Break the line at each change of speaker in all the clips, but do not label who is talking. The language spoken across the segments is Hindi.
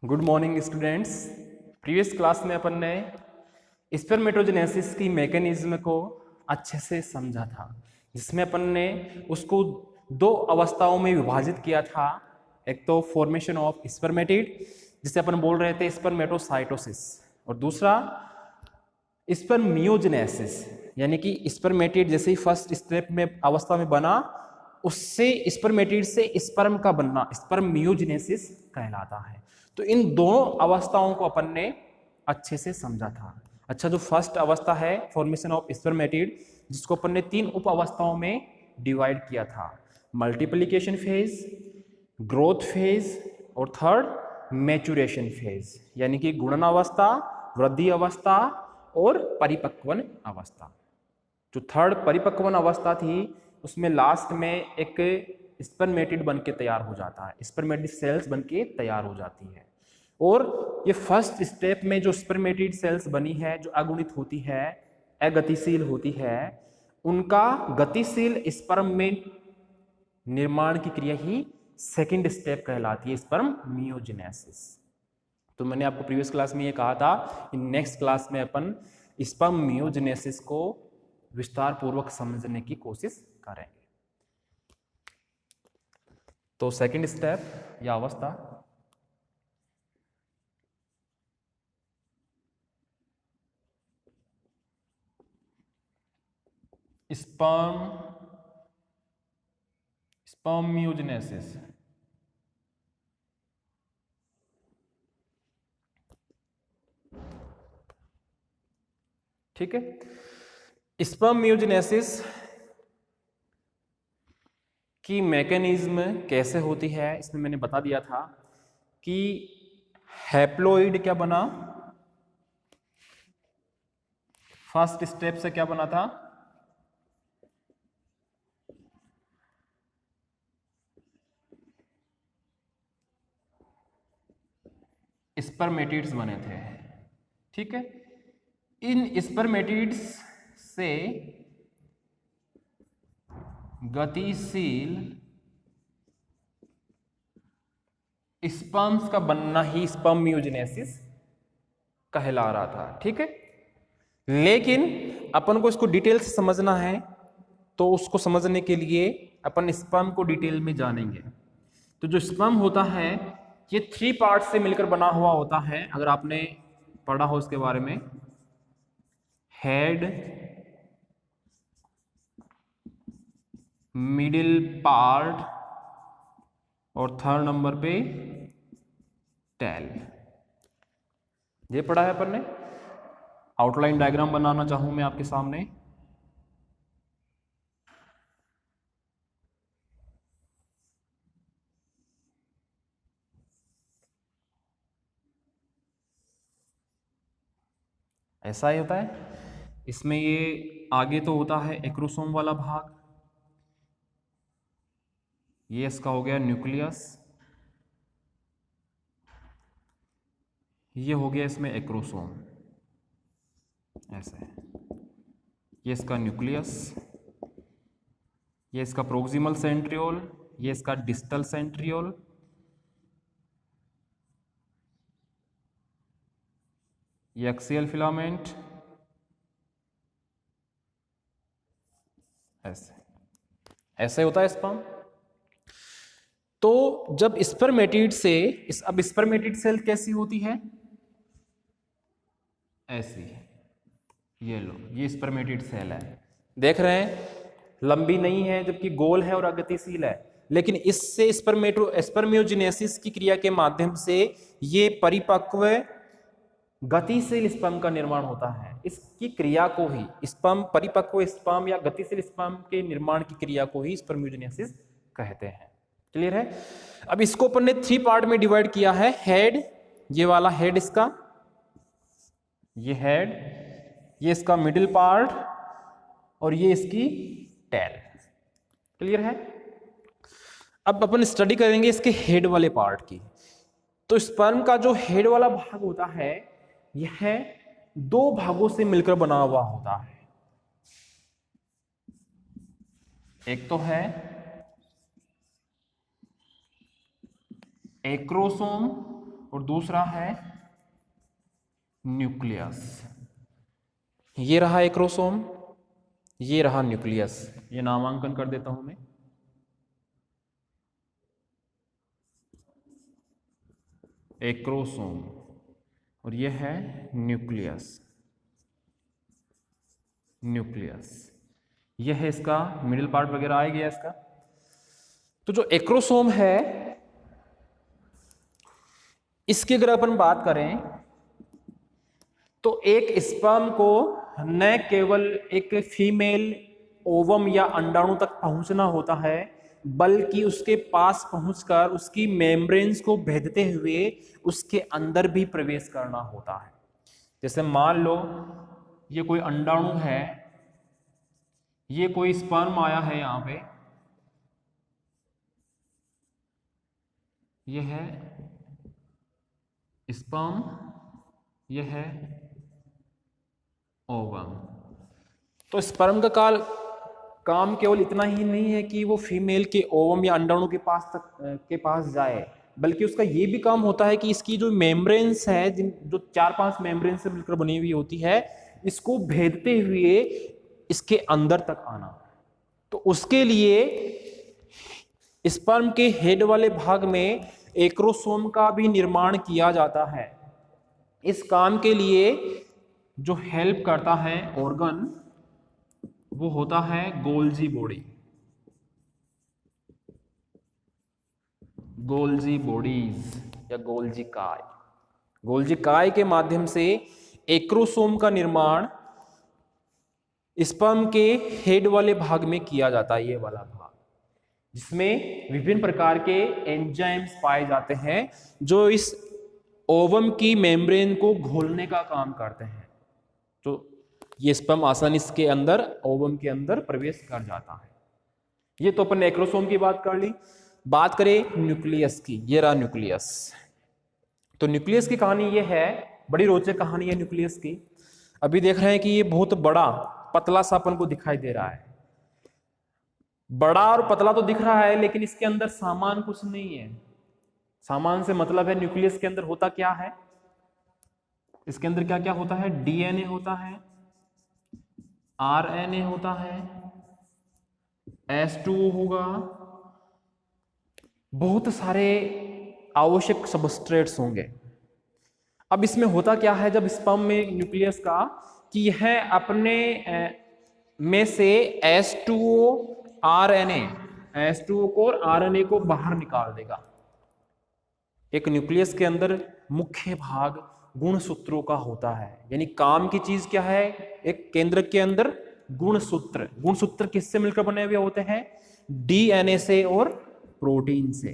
Good morning students. Previous class में अपन ने स्पर्मेटोजेनेसिस की मैकेनिज्म को अच्छे से समझा था, जिसमें अपन ने उसको दो अवस्थाओं में विभाजित किया था। एक तो फॉर्मेशन ऑफ स्पर्मेटिड, जिसे अपन बोल रहे थे स्पर्मेटोसाइटोसिस, और दूसरा स्पर्मियोजेनेसिस, यानी कि स्पर्मेटिड जैसे ही फर्स्ट स्टेप में अवस्था में बना, उससे स्पर्मेटिड से स्पर्म का बनना स्पर्मियोजेनेसिस कहलाता है। तो इन दोनों अवस्थाओं को अपन ने अच्छे से समझा था। अच्छा, जो फर्स्ट अवस्था है फॉर्मेशन ऑफ स्पर्मेटिड, जिसको अपन ने तीन उप अवस्थाओं में डिवाइड किया था, मल्टीप्लिकेशन फेज, ग्रोथ फेज और थर्ड मैचुरेशन फेज, यानी कि गुणन अवस्था, वृद्धि अवस्था और परिपक्वन अवस्था। जो थर्ड परिपक्वन अवस्था थी, उसमें लास्ट में एक स्पर्मेटिड बन के तैयार हो जाता है, स्पर्मेटिड सेल्स बन के तैयार हो जाती है। और ये फर्स्ट स्टेप में जो स्पर्मेटिड सेल्स बनी है, जो अगुणित होती है, अगतिशील होती है, उनका गतिशील स्पर्म में निर्माण की क्रिया ही सेकंड स्टेप कहलाती है, स्पर्मियोजेनेसिस। तो मैंने आपको प्रीवियस क्लास में ये कहा था कि नेक्स्ट क्लास में अपन स्पर्मियोजेनेसिस को विस्तार पूर्वक समझने की कोशिश करेंगे। तो सेकंड स्टेप या अवस्था स्पर्मियोजेनेसिस। ठीक है, स्पर्मियोजेनेसिस की मैकेनिज्म कैसे होती है, इसमें मैंने बता दिया था कि हैप्लोइड क्या बना, फर्स्ट स्टेप से क्या बना था, स्पर्मेटिड्स बने थे। ठीक है, इन स्पर्मेटिड्स से गतिशील स्पर्म्स का बनना ही स्पर्मियोजेनेसिस कहला रहा था। ठीक है, लेकिन अपन को इसको डिटेल से समझना है, तो उसको समझने के लिए अपन स्पर्म को डिटेल में जानेंगे। तो जो स्पर्म होता है, ये 3 पार्ट से मिलकर बना हुआ होता है। अगर आपने पढ़ा हो इसके बारे में, हेड, मिडिल पार्ट और थर्ड नंबर पे टेल। ये पढ़ा है अपन ने। आउटलाइन डायग्राम बनाना चाहूं मैं आपके सामने। ऐसा ही होता है। इसमें ये आगे तो होता है एक्रोसोम वाला भाग, ये इसका हो गया न्यूक्लियस, ये हो गया इसमें एक्रोसोम, ऐसे। ये इसका न्यूक्लियस, ये इसका प्रोक्सिमल सेंट्रियोल, ये इसका डिस्टल सेंट्रियोल, ये एक्सियल फिलामेंट, ऐसे ऐसे होता है स्पर्म। तो जब स्पर्मेटिड से अब स्पर्मेटिड सेल कैसी होती है, ऐसी। ये लो, ये स्पर्मेटिड सेल है, देख रहे हैं, लंबी नहीं है जबकि गोल है और अगतिशील है। लेकिन इससे स्पर्मियोजेनेसिस की क्रिया के माध्यम से ये परिपक्व गतिशील स्पर्म का निर्माण होता है। इसकी क्रिया को ही स्पर्म, परिपक्व स्पर्म या गतिशील स्पर्म के निर्माण की क्रिया को ही स्पर्मियोजेनेसिस कहते हैं। क्लियर है। अब इसको अपन ने 3 पार्ट में डिवाइड किया है। हेड, ये वाला हेड इसका, ये हेड, ये इसका मिडिल पार्ट और ये इसकी टेल। क्लियर है। अब अपन स्टडी करेंगे इसके हेड वाले पार्ट की। तो स्पर्म का जो हेड वाला भाग होता है, यह 2 भागों से मिलकर बना हुआ होता है। एक तो है एक्रोसोम और दूसरा है न्यूक्लियस। ये रहा एक्रोसोम, ये रहा न्यूक्लियस। ये नामांकन कर देता हूं मैं। एक्रोसोम और ये है न्यूक्लियस। न्यूक्लियस ये है इसका मिडिल पार्ट वगैरह आ गया इसका। तो जो एक्रोसोम है इसकी अगर अपन बात करें तो एक स्पर्म को न केवल एक फीमेल ओवम या अंडाणु तक पहुंचना होता है, बल्कि उसके पास पहुंचकर उसकी मेम्ब्रेन्स को भेदते हुए उसके अंदर भी प्रवेश करना होता है। जैसे मान लो ये कोई अंडाणु है, ये कोई स्पर्म आया है यहां पे, ये है स्पर्म, ये है ओवम। तो स्पर्म का काम केवल इतना ही नहीं है कि वो फीमेल के ओवम या अंडाणु के पास जाए, बल्कि उसका ये भी काम होता है कि इसकी जो मेम्ब्रेन्स है, जो 4-5 मेम्ब्रेन से मिलकर बनी हुई होती है, इसको भेदते हुए इसके अंदर तक आना। तो उसके लिए स्पर्म के हेड वाले भाग में एक्रोसोम का भी निर्माण किया जाता है। इस काम के लिए जो हेल्प करता है ऑर्गन वो होता है गोल्जी बॉडी। गोल्जी बॉडीज या गोल्जी काय। गोल्जी काय के माध्यम से एक्रोसोम का निर्माण स्पर्म के हेड वाले भाग में किया जाता है, ये वाला भाग, जिसमें विभिन्न प्रकार के एंजाइम्स पाए जाते हैं जो इस ओवम की मेम्ब्रेन को घोलने का काम करते हैं। तो ये स्पर्म आसानी के अंदर ओवम के अंदर प्रवेश कर जाता है। ये तो अपन ने एक्रोसोम की बात कर ली। बात करें न्यूक्लियस की, ये रहा न्यूक्लियस। तो न्यूक्लियस की कहानी ये है, बड़ी रोचक कहानी है न्यूक्लियस की। अभी देख रहे हैं कि ये बहुत बड़ा पतला सा अपन को दिखाई दे रहा है। बड़ा और पतला तो दिख रहा है, लेकिन इसके अंदर सामान कुछ नहीं है। सामान से मतलब है न्यूक्लियस के अंदर होता क्या है, इसके अंदर क्या क्या होता है? डीएनए होता है, आरएनए होता है, H2O होगा, बहुत सारे आवश्यक सबस्ट्रेट्स होंगे। अब इसमें होता क्या है जब स्पर्म में न्यूक्लियस का, कि यह अपने में से H2O आरएनए, H2O को और आरएनए को बाहर निकाल देगा। एक न्यूक्लियस के अंदर मुख्य भाग गुणसूत्रों का होता है। यानी काम की चीज क्या है? एक केंद्रक के अंदर गुणसूत्र। गुणसूत्र किससे मिलकर बने हुए होते हैं? डीएनए से और प्रोटीन से।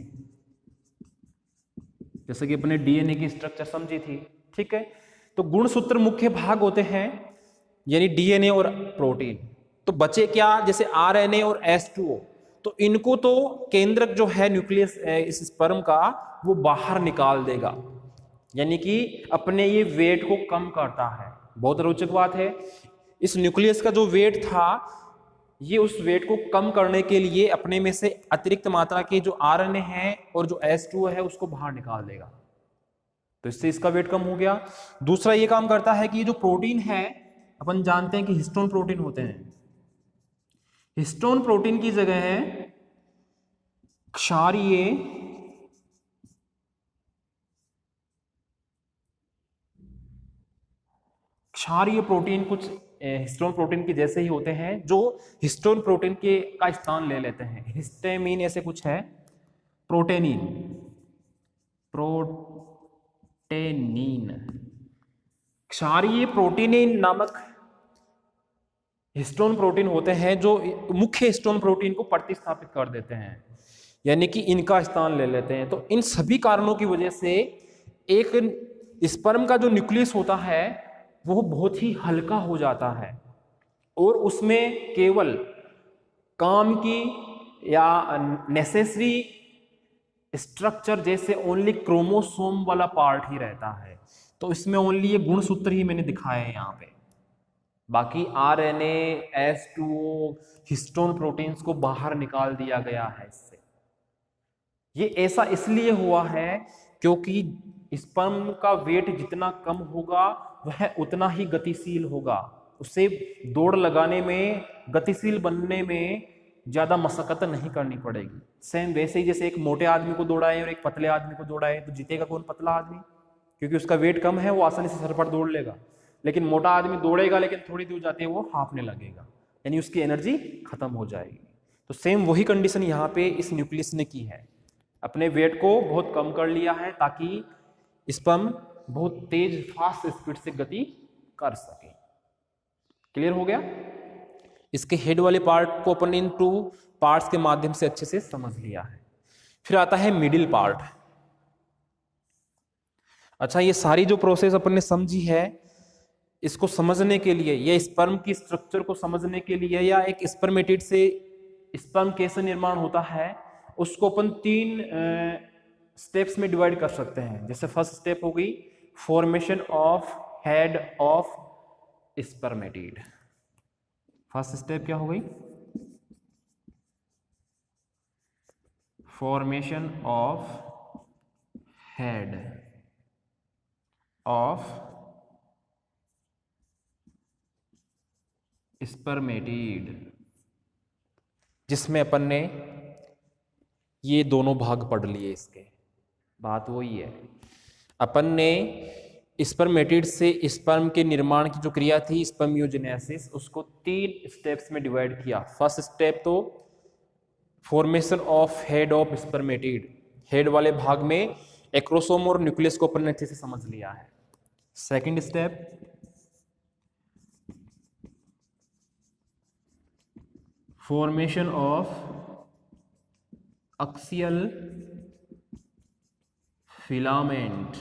जैसे कि अपने डीएनए की स्ट्रक्चर समझी थी, ठीक है। तो गुणसूत्र मुख्य भाग होते हैं, यानी डीएनए और प्रोटीन। तो बचे क्या? जैसे आरएनए और H2O, तो इनको तो केंद्रक जो है न्यूक्लियस इस स्पर्म का, वो बाहर निकाल देगा, यानी कि अपने ये वेट को कम करता है। बहुत रोचक बात है। इस न्यूक्लियस का जो वेट था, ये उस वेट को कम करने के लिए अपने में से अतिरिक्त मात्रा के जो आरएनए है और जो H2O है उसको बाहर निकाल देगा। तो इससे इसका वेट कम हो गया। दूसरा ये काम करता है कि ये जो प्रोटीन है, अपन जानते हैं कि हिस्टोन प्रोटीन होते हैं। हिस्टोन प्रोटीन की जगह है क्षारीय प्रोटीन, कुछ हिस्टोन प्रोटीन के जैसे ही होते हैं, जो हिस्टोन प्रोटीन के का स्थान ले लेते हैं। हिस्टेमिन ऐसे कुछ है, प्रोटेनिन, क्षारीय प्रोटीनिन नामक हिस्टोन प्रोटीन होते हैं जो मुख्य हिस्टोन प्रोटीन को प्रतिस्थापित कर देते हैं, यानी कि इनका स्थान ले लेते हैं। तो इन सभी कारणों की वजह से एक स्पर्म का जो न्यूक्लियस होता है वो बहुत ही हल्का हो जाता है और उसमें केवल काम की या नेसेसरी स्ट्रक्चर जैसे ओनली क्रोमोसोम वाला पार्ट ही रहता है। तो इसमें ओनली ये गुणसूत्र ही मैंने दिखाए हैं यहाँ पे। बाकी आरएनए, H2O, हिस्टोन प्रोटीन्स को बाहर निकाल दिया गया है इससे। ये ऐसा इसलिए हुआ है क्योंकि स्पर्म का वेट जितना कम होगा वह उतना ही गतिशील होगा, उसे दौड़ लगाने में, गतिशील बनने में ज्यादा मशक्कत नहीं करनी पड़ेगी। सेम वैसे ही जैसे एक मोटे आदमी को दौड़ाए और एक पतले आदमी को दौड़ाए तो जीतेगा कौन? पतला आदमी, क्योंकि उसका वेट कम है, वो आसानी से सर पर दौड़ लेगा। लेकिन मोटा आदमी दौड़ेगा लेकिन थोड़ी दूर जाते वो हांफने लगेगा, यानी उसकी एनर्जी खत्म हो जाएगी। तो सेम वही कंडीशन यहाँ पे इस न्यूक्लियस ने की है, अपने वेट को बहुत कम कर लिया है ताकि स्पर्म बहुत तेज फास्ट स्पीड से गति कर सके। क्लियर हो गया? इसके हेड वाले पार्ट को अपन इन 2 पार्ट्स के माध्यम से अच्छे से समझ लिया है। फिर आता है मिडिल पार्ट। अच्छा, ये सारी जो प्रोसेस अपन ने समझी है, इसको समझने के लिए, या स्पर्म की स्ट्रक्चर को समझने के लिए, या एक स्पर्मेटिड से स्पर्म कैसे निर्माण होता है, उसको अपन 3 स्टेप्स में डिवाइड कर सकते हैं। जैसे फर्स्ट स्टेप हो गई formation of head of spermatid. First step क्या हो गई? Formation of head of spermatid, जिसमें अपन ने ये दोनों भाग पढ़ लिए। इसके बात वही है, अपन ने स्पर्मेटिड से स्पर्म के निर्माण की जो क्रिया थी स्पर्मियोजेनेसिस, उसको 3 स्टेप्स में डिवाइड किया। फर्स्ट स्टेप तो formation of head of spermatid, head वाले भाग में एक्रोसोम और न्यूक्लियस को अपन ने अच्छे से समझ लिया है। Second step formation of axial filament.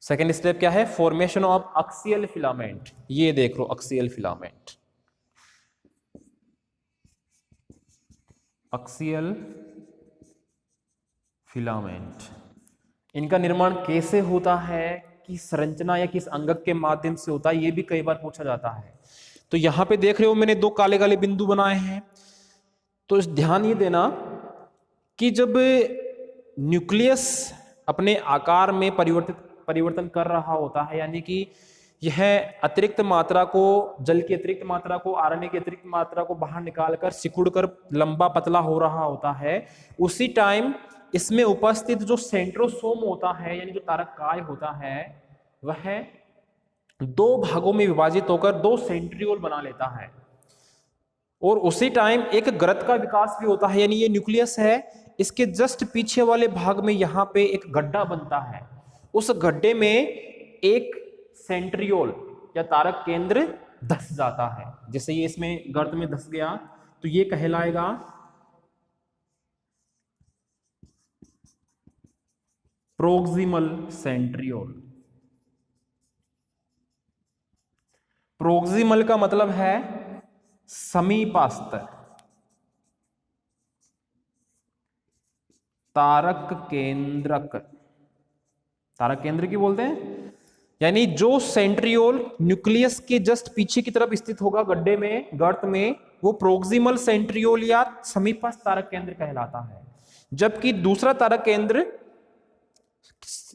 Second step क्या है? Formation of axial filament. ये देख लो एक्सियल फिलामेंट, एक्सियल फिलामेंट। इनका निर्माण कैसे होता है, किस संरचना या किस अंगक के माध्यम से होता है, ये भी कई बार पूछा जाता है। तो यहां पे देख रहे हो मैंने 2 काले काले बिंदु बनाए हैं। तो ध्यान ये देना कि जब न्यूक्लियस अपने आकार में परिवर्तन कर रहा होता है, यानी कि यह अतिरिक्त मात्रा को, जल की अतिरिक्त मात्रा को, आरएनए की अतिरिक्त मात्रा को बाहर निकालकर सिकुड़कर लंबा पतला हो रहा होता है, उसी टाइम इसमें उपस्थित जो सेंट्रोसोम होता है, यानी जो तारक काय होता है, वह 2 भागों में विभाजित होकर 2 सेंट्रियोल बना लेता है। और उसी टाइम एक ग्रत का विकास भी होता है, यानी ये न्यूक्लियस है, इसके जस्ट पीछे वाले भाग में यहां पे एक गड्ढा बनता है। उस गड्ढे में एक सेंट्रियोल या तारक केंद्र धस जाता है। जैसे ये इसमें गर्त में धस गया तो ये कहलाएगा प्रोक्सिमल सेंट्रियोल। प्रोक्सिमल का मतलब है समीपस्थ, तारक केंद्रक, तारक केंद्र की बोलते हैं, यानी जो सेंट्रियोल न्यूक्लियस के जस्ट पीछे की तरफ स्थित होगा गड्ढे में, गर्त में, वो प्रोक्सिमल सेंट्रियोल या समीपस्थ तारक केंद्र कहलाता है। जबकि दूसरा तारक केंद्र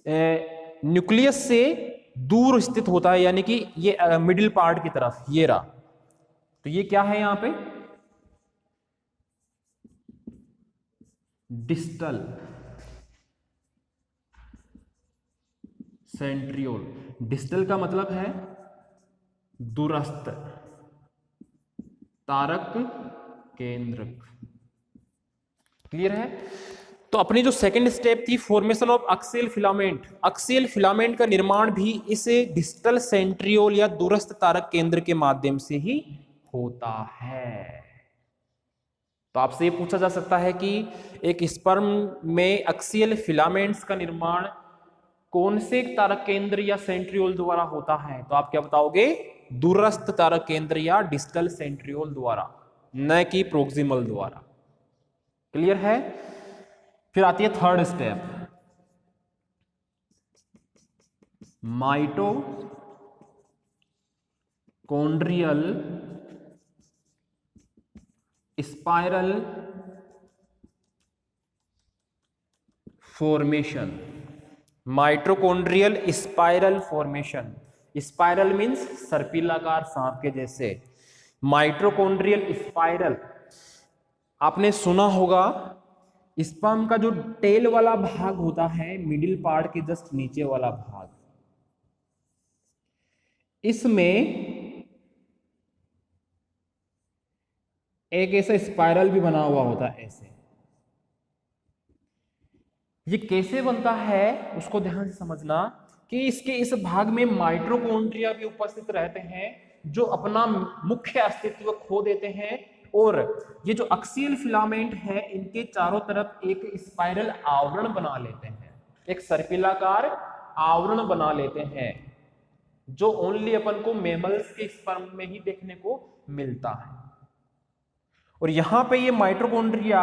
न्यूक्लियस से दूर स्थित होता है, यानी कि ये मिडिल पार्ट की तरफ, ये रहा। तो ये क्या है यहां पे? Distal centriole. डिस्टल का मतलब है दूरस्थ तारक केंद्रक। क्लियर है? तो अपनी जो सेकंड स्टेप थी formation of axial filament, axial filament का निर्माण भी इस डिस्टल सेंट्रियोल या दूरस्थ तारक केंद्र के माध्यम से ही होता है। तो आपसे ये पूछा जा सकता है कि एक स्पर्म में एक्सियल फिलामेंट्स का निर्माण कौन से तारक केंद्र या सेंट्रियोल द्वारा होता है? तो आप क्या बताओगे? दूरस्थ तारक केंद्र या डिस्टल सेंट्रियोल द्वारा, न कि प्रोक्सिमल द्वारा। क्लियर है? फिर आती है third step, mitochondrial spiral formation. Mitochondrial spiral formation. Spiral means सर्पिलाकार सांप के जैसे। माइटोकॉन्ड्रियल स्पाइरल, आपने सुना होगा स्पर्म का जो टेल वाला भाग होता है, मिडिल पार्ट के जस्ट नीचे वाला भाग, इसमें एक ऐसा स्पाइरल भी बना हुआ होता है ऐसे। ये कैसे बनता है उसको ध्यान से समझना कि इसके इस भाग में माइटोकॉन्ड्रिया भी उपस्थित रहते हैं जो अपना मुख्य अस्तित्व खो देते हैं, और ये जो एक्सियल फिलामेंट है इनके चारों तरफ एक स्पाइरल आवरण बना लेते हैं, एक सर्पिलाकार आवरण बना लेते हैं, जो ओनली अपन को मेमल्स के स्पर्म में ही देखने को मिलता है। और यहां पे ये माइटोकॉन्ड्रिया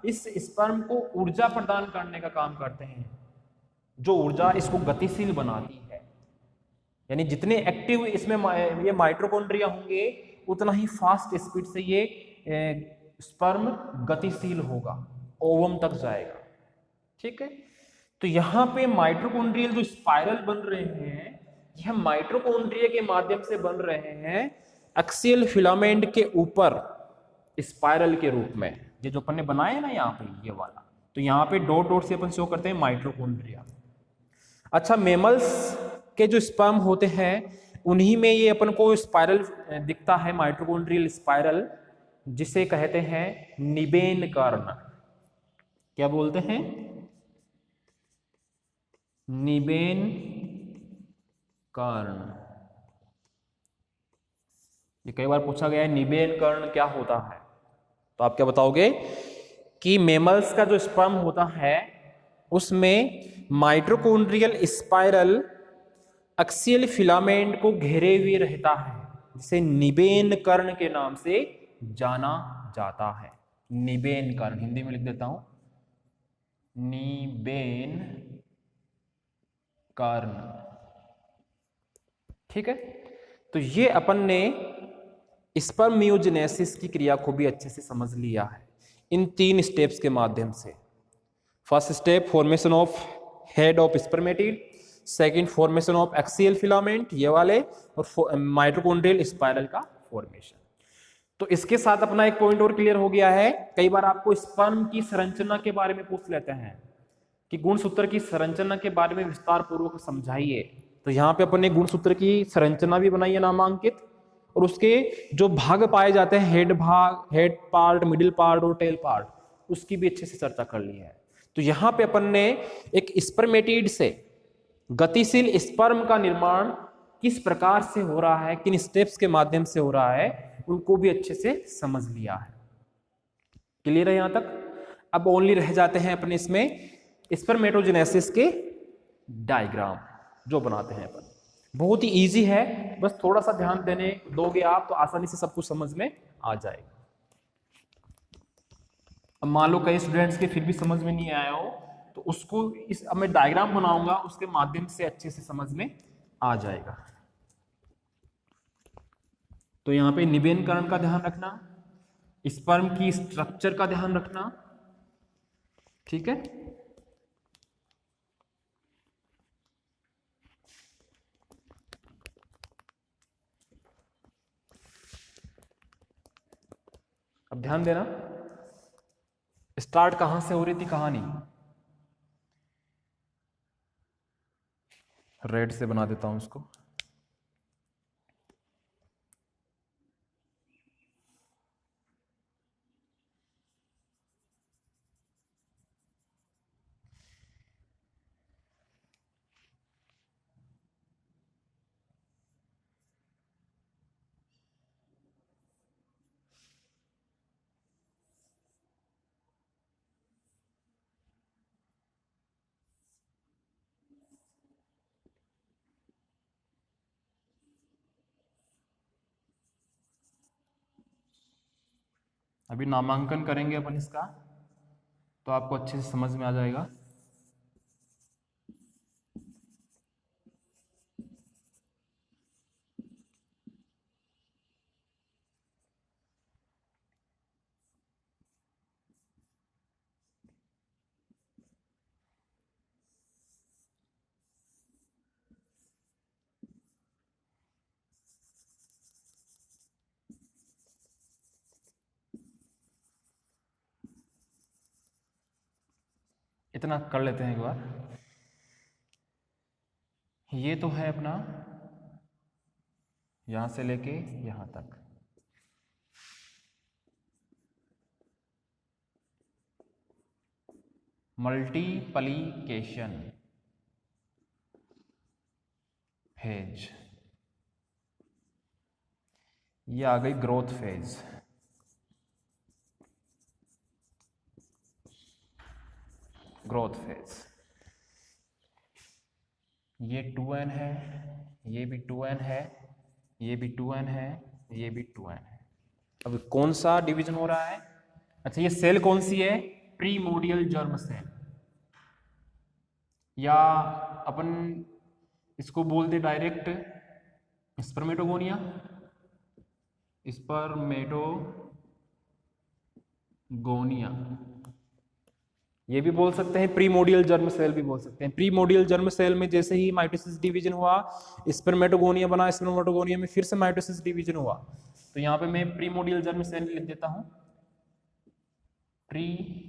इस स्पर्म को ऊर्जा प्रदान करने का काम करते हैं, जो ऊर्जा इसको गतिशील बनाती है। यानी जितने एक्टिव इसमें ये माइटोकॉन्ड्रिया होंगे उतना ही फास्ट स्पीड से ये स्पर्म गतिशील होगा, ओवम तक जाएगा। ठीक है, तो यहाँ पे माइटोकॉन्ड्रियल जो स्पाइरल बन रहे हैं, यह माइटोकॉन्ड्रिया के माध्यम से बन रहे हैं एक्सियल फिलामेंट के ऊपर स्पाइरल के रूप में। ये जो अपन ने बनाया है ना यहाँ पे ये वाला, तो यहाँ पे डॉट डॉट से अपन शो करते हैं माइटोकॉन्ड्रिया। अच्छा, मेमल्स के जो स्पर्म होते हैं उन्हीं में ये अपन को स्पाइरल दिखता है, माइटोकॉन्ड्रियल स्पाइरल, जिसे कहते हैं निबेन कर्ण। क्या बोलते हैं? निबेन कर्ण। ये कई बार पूछा गया है निबेन कर्ण क्या होता है, तो आप क्या बताओगे कि मेमल्स का जो स्पर्म होता है उसमें माइटोकॉन्ड्रियल स्पाइरल एक्सियल फिलामेंट को घेरे हुए रहता है, जिसे निबेन कर्ण के नाम से जाना जाता है। निबेन कर्ण, हिंदी में लिख देता हूं, निबेन कर्ण। ठीक है, तो ये अपन ने स्पर्मियोजेनेसिस की क्रिया को भी अच्छे से समझ लिया है इन 3 स्टेप्स के माध्यम से। First step formation of head of spermatid, second formation of axial filament ये वाले, और माइटोकॉन्ड्रियल स्पाइरल का फॉर्मेशन। तो इसके साथ अपना एक पॉइंट और क्लियर हो गया है। कई बार आपको स्पर्म की संरचना के बारे में पूछ लेते हैं कि गुणसूत्र की संरचना के बारे में विस्तार पूर्वक समझाइए, तो यहाँ पे अपन ने गुणसूत्र की संरचना भी बनाई है नामांकित, और उसके जो भाग पाए जाते हैं, हेड भाग, हेड पार्ट, मिडिल पार्ट और टेल पार्ट, उसकी भी अच्छे से चर्चा कर ली है। तो यहाँ पे अपन ने एक स्पर्मेटिड से गतिशील स्पर्म का निर्माण किस प्रकार से हो रहा है, किन स्टेप्स के माध्यम से हो रहा है, उनको भी अच्छे से समझ लिया है। क्लियर है यहां तक? अब ओनली रह जाते हैं अपने इसमें स्पर्मेटोजेनेसिस के डायग्राम जो बनाते हैं अपन। बहुत ही इजी है, बस थोड़ा सा ध्यान देने दोगे आप तो आसानी से सब कुछ समझ में आ जाएगा। अब मान लो कई स्टूडेंट्स के फिर भी समझ में नहीं आया हो, तो उसको अब मैं डायग्राम बनाऊंगा, उसके माध्यम से अच्छे से समझ में आ जाएगा। तो यहाँ पे निबेनकरण का ध्यान रखना, स्पर्म की स्ट्रक्चर का ध्यान रखना। ठीक है, अब ध्यान देना, स्टार्ट कहां से हो रही थी कहानी। रेड से बना देता हूं इसको। अभी नामांकन करेंगे अपन इसका, तो आपको अच्छे से समझ में आ जाएगा। इतना कर लेते हैं एक बार। ये तो है अपना यहां से लेके यहां तक, मल्टीप्लिकेशन फेज, ये आ गई ग्रोथ फेज। ग्रोथ फेज, ये 2n है, ये भी 2n है, ये भी 2n है, ये भी 2n है। अब कौन सा डिवीजन हो रहा है? अच्छा, ये सेल कौन सी है? प्रीमोडियल जर्म सेल, या अपन इसको बोल दे डायरेक्ट स्पर्मेटोगोनिया। स्पर्मेटोगोनिया ये भी बोल सकते हैं, प्रीमोडियल जर्म सेल भी बोल सकते हैं। प्रीमोडियल जर्म सेल में जैसे ही माइटोसिस डिवीजन हुआ, स्पर्मेटोगोनिया बना, स्पर्मेटोगोनिया में फिर से माइटोसिस डिवीजन हुआ। तो यहाँ पे मैं प्रीमोडियल जर्म सेल लिख देता हूं, प्रीमोडियल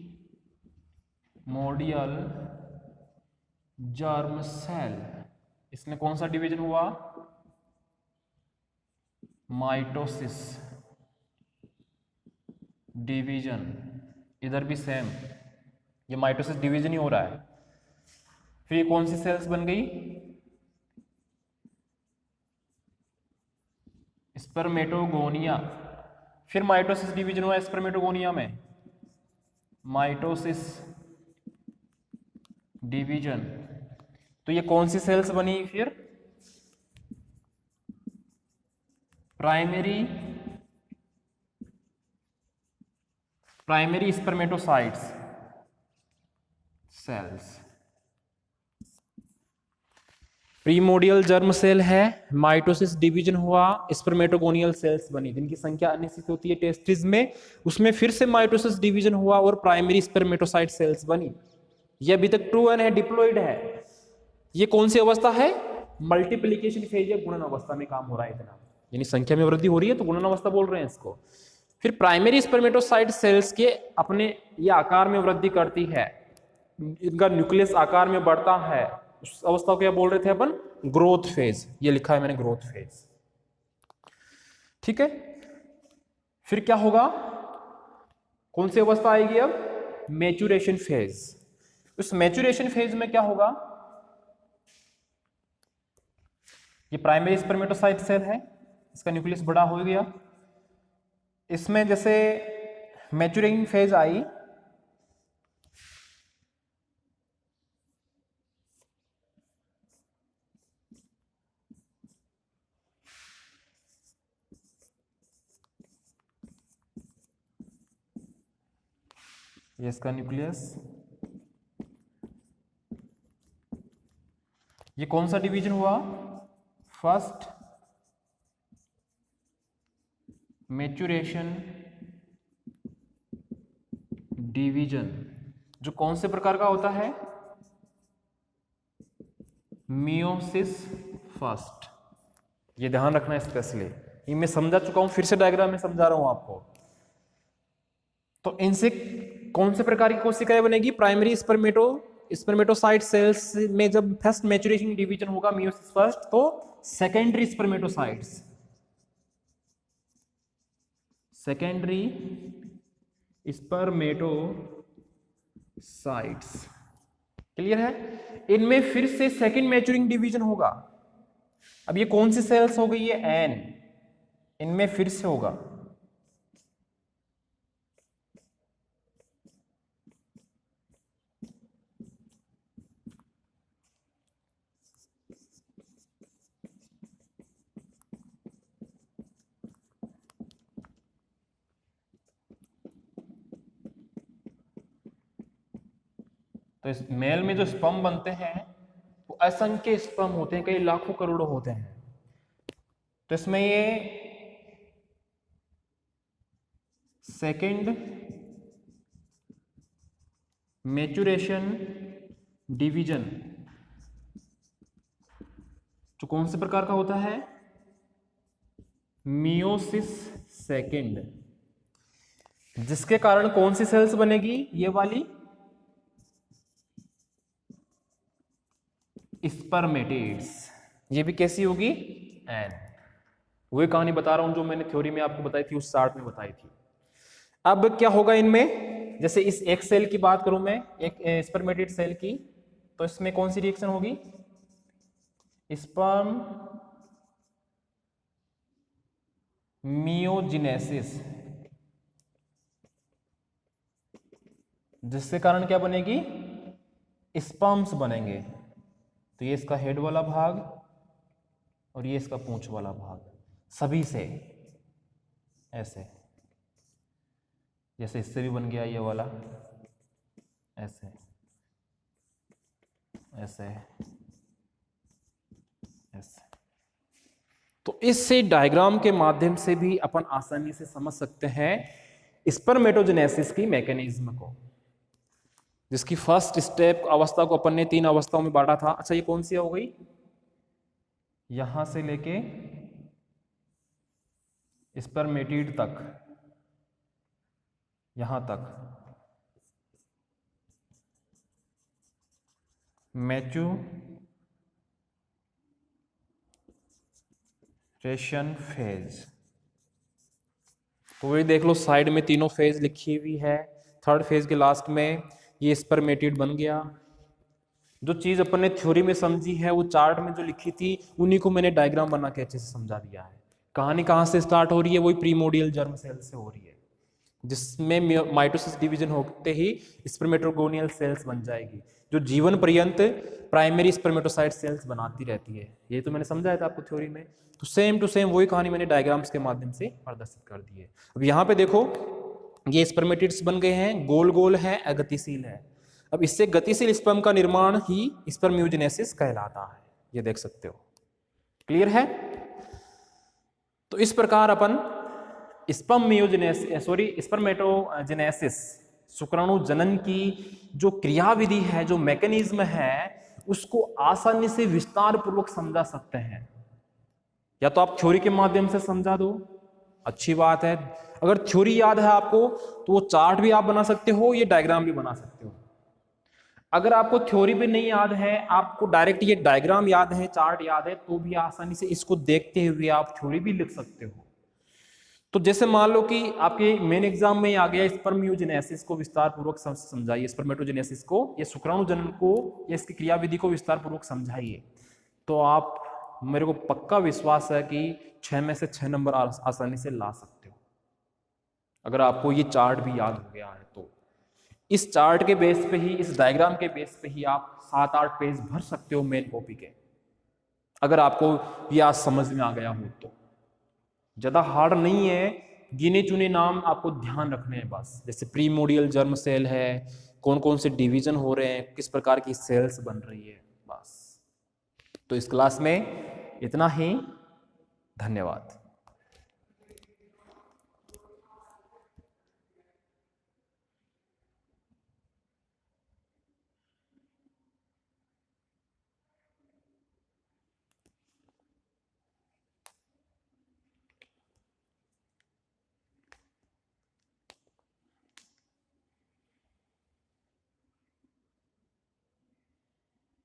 जर्म सेल। इसमें कौन सा डिवीजन हुआ? Mitosis division. इधर भी सेम, ये माइटोसिस डिवीजन ही हो रहा है। फिर ये कौन सी सेल्स बन गई? स्पर्मेटोगोनिया। फिर माइटोसिस डिवीजन हुआ स्पर्मेटोगोनिया में, माइटोसिस डिवीजन। तो ये कौन सी सेल्स बनी? फिर primary spermatocytes cells. Primordial germ cell है, माइटोसिस डिवीजन हुआ, स्पर्मेटोगोनियल सेल्स बनी जिनकी संख्या अनिश्चित होती है टेस्टिस में। उसमें फिर से माइटोसिस डिवीजन हुआ और प्राइमरी स्पर्मेटोसाइट सेल्स बनी। ये अभी तक 2n है, डिप्लॉइड है। ये कौन सी अवस्था है? मल्टीप्लिकेशन फेज या गुणन अवस्था में काम हो रहा है इतना, यानी संख्या में वृद्धि हो रही है तो गुणन अवस्था बोल रहे हैं इसको। फिर प्राइमरी स्पर्मेटोसाइट सेल्स के अपने ये आकार में वृद्धि करती है, इनका न्यूक्लियस आकार में बढ़ता है, उस अवस्था को क्या बोल रहे थे अपन? Growth phase. ये लिखा है मैंने, ग्रोथ फेज। ठीक है, फिर क्या होगा? कौन सी अवस्था आएगी अब? Maturation phase. उस मैच्योरेशन फेज में क्या होगा? ये प्राइमरी स्पर्मेटोसाइट सेल है, इसका न्यूक्लियस बड़ा हो गया। इसमें जैसे मैच्योरिंग फेज आई, ये इसका न्यूक्लियस, ये कौन सा डिवीजन हुआ? फर्स्ट मैच्योरेशन डिवीजन, जो कौन से प्रकार का होता है? Meiosis first. ये ध्यान रखना स्पेशली, ये मैं समझा चुका हूं, फिर से डायग्राम में समझा रहा हूं आपको। तो इनसे कौन से प्रकार की कोशिकाएं बनेगी? प्राइमरी स्पर्मेटोसाइट सेल्स में जब फर्स्ट मैच्योरेशन डिवीजन होगा मियोसिस फर्स्ट, तो secondary spermatocytes, secondary spermatocytes. Clear है? इनमें फिर से सेकेंड मैच्योरिंग डिवीजन होगा। अब ये कौन सी सेल्स हो गई? ये एन, इनमें फिर से होगा। तो इस मेल में जो स्पर्म बनते हैं वो असंख्य स्पर्म होते हैं, कई लाखों करोड़ों होते हैं। तो इसमें ये सेकेंड मैच्योरेशन डिवीजन जो कौन से प्रकार का होता है? मियोसिस सेकेंड, जिसके कारण कौन सी सेल्स बनेगी? ये वाली स्पर्मेटिड्स, ये भी कैसी होगी, एन। वही कहानी बता रहा हूं जो मैंने थ्योरी में आपको बताई थी, उस चार्ट में बताई थी। अब क्या होगा इनमें, जैसे इस एक सेल की बात करूं मैं, एक स्पर्मेटिड सेल की, तो इसमें कौन सी रिएक्शन होगी, स्पर्म मियोजेनेसिस, जिसके कारण क्या बनेगी, स्पर्म्स बनेंगे। तो ये इसका हेड वाला भाग और ये इसका पूंछ वाला भाग, सभी से ऐसे, जैसे इससे भी बन गया ये वाला, ऐसे ऐसे ऐसे। तो इससे डायग्राम के माध्यम से भी अपन आसानी से समझ सकते हैं स्पर्मेटोजेनेसिस की मैकेनिज्म को, जिसकी फर्स्ट स्टेप अवस्था को अपन ने 3 अवस्थाओं में बांटा था। अच्छा, ये कौन सी हो गई, यहां से लेके स्पर्मेटिड तक, यहां तक मैच्योरेशन फेज। तो वही देख लो, साइड में तीनों फेज लिखी हुई है। थर्ड फेज के लास्ट में ये स्पर्मेटिड बन गया। जो चीज अपन ने थ्योरी में समझी है, वो चार्ट में जो लिखी थी, उन्हीं को मैंने डायग्राम बना के अच्छे से समझा दिया है। कहानी कहाँ से स्टार्ट हो रही है, वही प्रीमोडियल जर्म सेल से हो रही है, जिसमें माइटोसिस डिवीजन होते ही स्पर्मेटोगोनियल सेल्स बन जाएगी, जो जीवन पर्यंत प्राइमरी स्पर्मेटोसाइट सेल्स बनाती रहती है। ये तो मैंने समझाया था आपको थ्योरी में। तो सेम टू सेम वही कहानी मैंने डायग्राम्स के माध्यम से प्रदर्शित कर दी है। अब यहाँ पे देखो, ये स्पर्मेटिड्स बन गए हैं, गोल गोल है, गतिशील है। अब इससे गतिशील स्पर्म का निर्माण ही स्पर्म्योजेनेसिस कहलाता है, ये देख सकते हो। क्लियर है? तो इस प्रकार अपन स्पर्मेटोजेनेसिस, शुक्राणु जनन की जो क्रियाविधि है, जो मैकेनिज्म है, उसको आसानी से विस्तार पूर्वक समझा सकते हैं। या तो आप थ्योरी के माध्यम से समझा दो, अच्छी बात है। अगर थ्योरी याद है आपको, तो वो चार्ट भी आप बना सकते हो, ये डायग्राम भी बना सकते हो। अगर आपको थ्योरी भी नहीं याद है, आपको डायरेक्ट ये डायग्राम याद है, चार्ट याद है, तो भी आसानी से इसको देखते हुए आप थ्योरी भी लिख सकते हो। तो जैसे मान लो कि आपके मेन एग्जाम में आ गया, स्पर्म्योजेनेसिस को विस्तार पूर्वक समझाइए, स्पर्मेटोजेनेसिस को, या शुक्राणु जनन को, या इसकी क्रियाविधि को विस्तार पूर्वक समझाइए, तो आप, मेरे को पक्का विश्वास है कि 6 में से 6 नंबर आसानी से ला सकते हो, अगर आपको ये चार्ट भी याद हो गया है तो। इस चार्ट के बेस पे ही, इस डायग्राम के बेस पे ही आप 7-8 पेज भर सकते हो मेन कॉपी के, अगर आपको ये आज समझ में आ गया हो तो। ज्यादा हार्ड नहीं है, गिने चुने नाम आपको ध्यान रखने हैं बस। जैसे प्रीमोडियल जर्म सेल है, कौन कौन से डिवीजन हो रहे हैं, किस प्रकार की सेल्स बन रही है, बस। तो इस क्लास में इतना ही, धन्यवाद।